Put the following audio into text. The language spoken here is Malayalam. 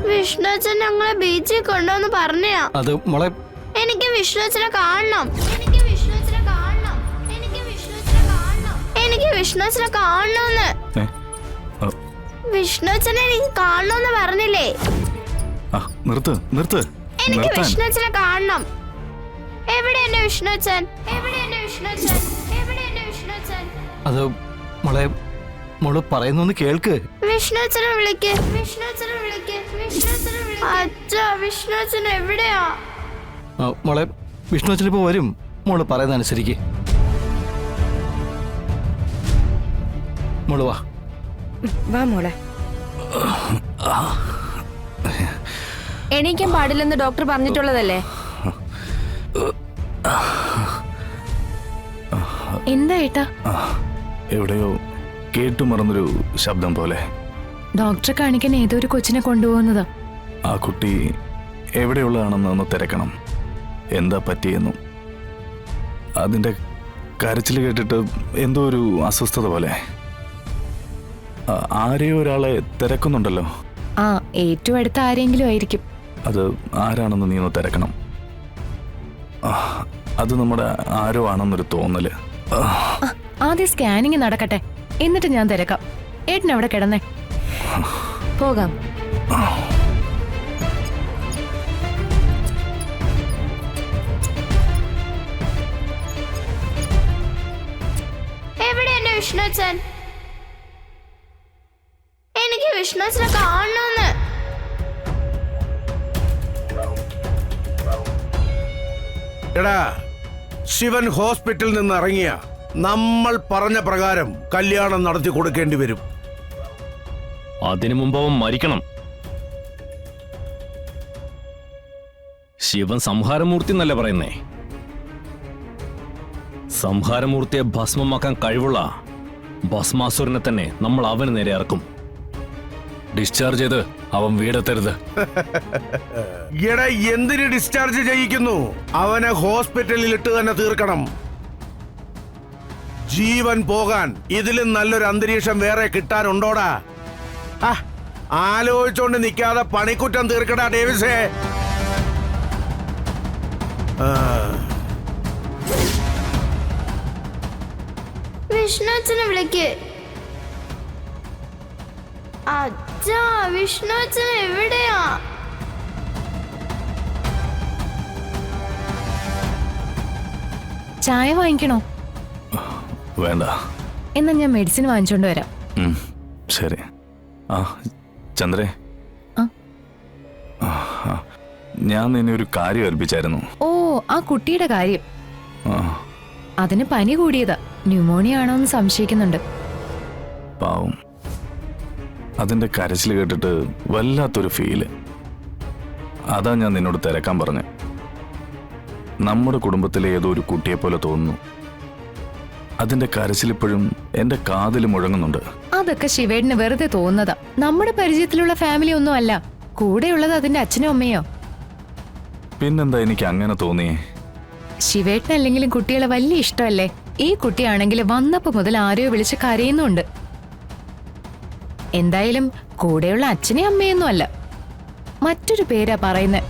വിഷ്ണുച്ചൻ ഞങ്ങളെ ബീച്ചിൽ കൊണ്ടുവന്ന് പറഞ്ഞാ. അത് മോളെ എനിക്ക് വിഷ്ണുച്ചനെ കാണണം. എനിക്ക് വിഷ്ണുച്ചനെ കാണണം. എനിക്ക് വിഷ്ണുച്ചനെ കാണണം. എനിക്ക് വിഷ്ണുച്ചനെ കാണണമെന്ന്. വിഷ്ണുച്ചനെ എനിക്ക് കാണണമെന്ന് പറഞ്ഞില്ലേ? നിർത്ത് നിർത്ത്. എനിക്ക് വിഷ്ണുച്ചനെ കാണണം. എവിടെ എന്റെ വിഷ്ണുച്ചൻ? എവിടെ എന്റെ വിഷ്ണുച്ചൻ? എവിടെ എന്റെ വിഷ്ണുച്ചൻ? അത് മോളെ മോള് പറയുന്നൊന്ന് കേൾക്ക്. വിഷ്ണുച്ചനെ വിളിക്ക്. വിഷ്ണുച്ചനെ വിളിക്ക്. വിഷ്ണുച്ചനെ വിളിക്ക്. അച്ഛാ, വിഷ്ണുച്ചൻ എവിടെയാ? മോളെ വിഷ്ണുച്ചൻ ഇപ്പൊ വരും. മോള് പറയുന്ന അനുസരിക്ക്. മോള് വാ. വാ മോളെ. എണീക്കാൻ പാടില്ലെന്ന് ഡോക്ടർ പറഞ്ഞിട്ടുള്ളതല്ലേ? എന്താ ഏട്ടാ? എവിടെയോ കേട്ടുമറന്നൊരു ശബ്ദം പോലെ. ഡോക്ടറെ കാണിക്കാൻ ഏതൊരു കൊച്ചിനെ കൊണ്ടുപോകുന്നതാ. ആ കുട്ടി എവിടെയുള്ളതാണെന്ന് ഒന്ന് തിരക്കണം. എന്താ പറ്റിയെന്നും. അതിൻ്റെ കരച്ചിൽ കേട്ടിട്ട് എന്തോ ഒരു അസ്വസ്ഥത പോലെ. ആരെയോ ഒരാളെ തിരക്കുന്നുണ്ടല്ലോ. ആ, ഏറ്റവും അടുത്ത ആരെങ്കിലും ആയിരിക്കും. അത് ആരാണെന്ന് നീ ഒന്ന് തിരക്കണം. അത് നമ്മുടെ ആരോ ആണെന്നൊരു തോന്നല്. ആദ്യം സ്കാനിങ് നടക്കട്ടെ, എന്നിട്ട് ഞാൻ തിരക്കാം. ഏട്ടൻ അവിടെ കിടന്നേ. പോകാം. എവിടെ എന്റെ വിഷ്ണുച്ചൻ? എനിക്ക് വിഷ്ണുച്ചനെ കാണണമെന്ന്. എടാ, ശിവൻ ഹോസ്പിറ്റലിൽ നിന്ന് ഇറങ്ങിയ നമ്മൾ പറഞ്ഞ പ്രകാരം കല്യാണം നടത്തി കൊടുക്കേണ്ടി വരും. അതിനു മുമ്പ് അവൻ മരിക്കണം. ശിവൻ സംഹാരമൂർത്തി എന്നല്ലേ പറയുന്നേ? സംഹാരമൂർത്തിയെ ഭസ്മമാക്കാൻ കഴിവുള്ള ഭസ്മാസുരനെ തന്നെ നമ്മൾ അവന് നേരെ ഇറക്കും. ഡിസ്ചാർജ് ചെയ്ത് അവൻ വീടെത്തരുത്. എടാ, എന്തിന് ഡിസ്ചാർജ് ചെയ്യിക്കുന്നു? അവനെ ഹോസ്പിറ്റലിൽ ഇട്ട് തന്നെ തീർക്കണം. ജീവൻ പോകാൻ ഇതിലും നല്ലൊരു അന്തരീക്ഷം വേറെ കിട്ടാനുണ്ടോടാ? ആലോചിച്ചോണ്ട് നിൽക്കാതെ പണിക്കുറ്റം തീർക്കടാ ഡേവിസേ. വിഷ്ണുച്ചനെ വിളിക്ക്. അച്ഛാ, വിഷ്ണുച്ചൻ എവിടെയാ? ചായ വാങ്ങിക്കണോ? വേണ്ട. എന്നാ ഞാൻ മെഡിസിൻ വാങ്ങിച്ചോണ്ട് വരാം. ശരി. ചന്ദ്രേ, ഞാൻ നിന്നെ ഒരു കാര്യം ഏൽപ്പിച്ചായിരുന്നു. ഓ, ആ കുട്ടിയുടെ കാര്യം. അതിന് പനി കൂടിയതാ. ന്യൂമോണിയ ആണോന്ന് സംശയിക്കുന്നുണ്ട്. പാവം. അതിന്റെ കരച്ചിൽ കേട്ടിട്ട് വല്ലാത്തൊരു ഫീല്. അതാ ഞാൻ നിന്നോട് തിരക്കാൻ പറഞ്ഞെ. നമ്മുടെ കുടുംബത്തിലെ ഏതോ ഒരു കുട്ടിയെ പോലെ തോന്നുന്നു. അതിന്റെ കരച്ചിലിപ്പോഴും എന്റെ കാതിൽ മുഴങ്ങുന്നുണ്ട്. അതൊക്കെ ശിവേടിന് വെറുതെ തോന്നുന്നതാ. നമ്മുടെ പരിചയത്തിലുള്ള ഫാമിലി ഒന്നും അല്ല. കൂടെയുള്ളത് അതിന്റെ അച്ഛനും അമ്മയോ. പിന്നെന്താ എനിക്ക് അങ്ങനെ തോന്നിയേ? ശിവേട്ടനല്ലെങ്കിലും കുട്ടികളെ വലിയ ഇഷ്ടമല്ലേ? ഈ കുട്ടിയാണെങ്കിൽ വന്നപ്പോ മുതൽ ആരെയോ വിളിച്ച് കരയുന്നുണ്ട്. എന്തായാലും കൂടെയുള്ള അച്ഛനെയും അമ്മയൊന്നും അല്ല, മറ്റൊരു പേരാ പറയുന്നത്.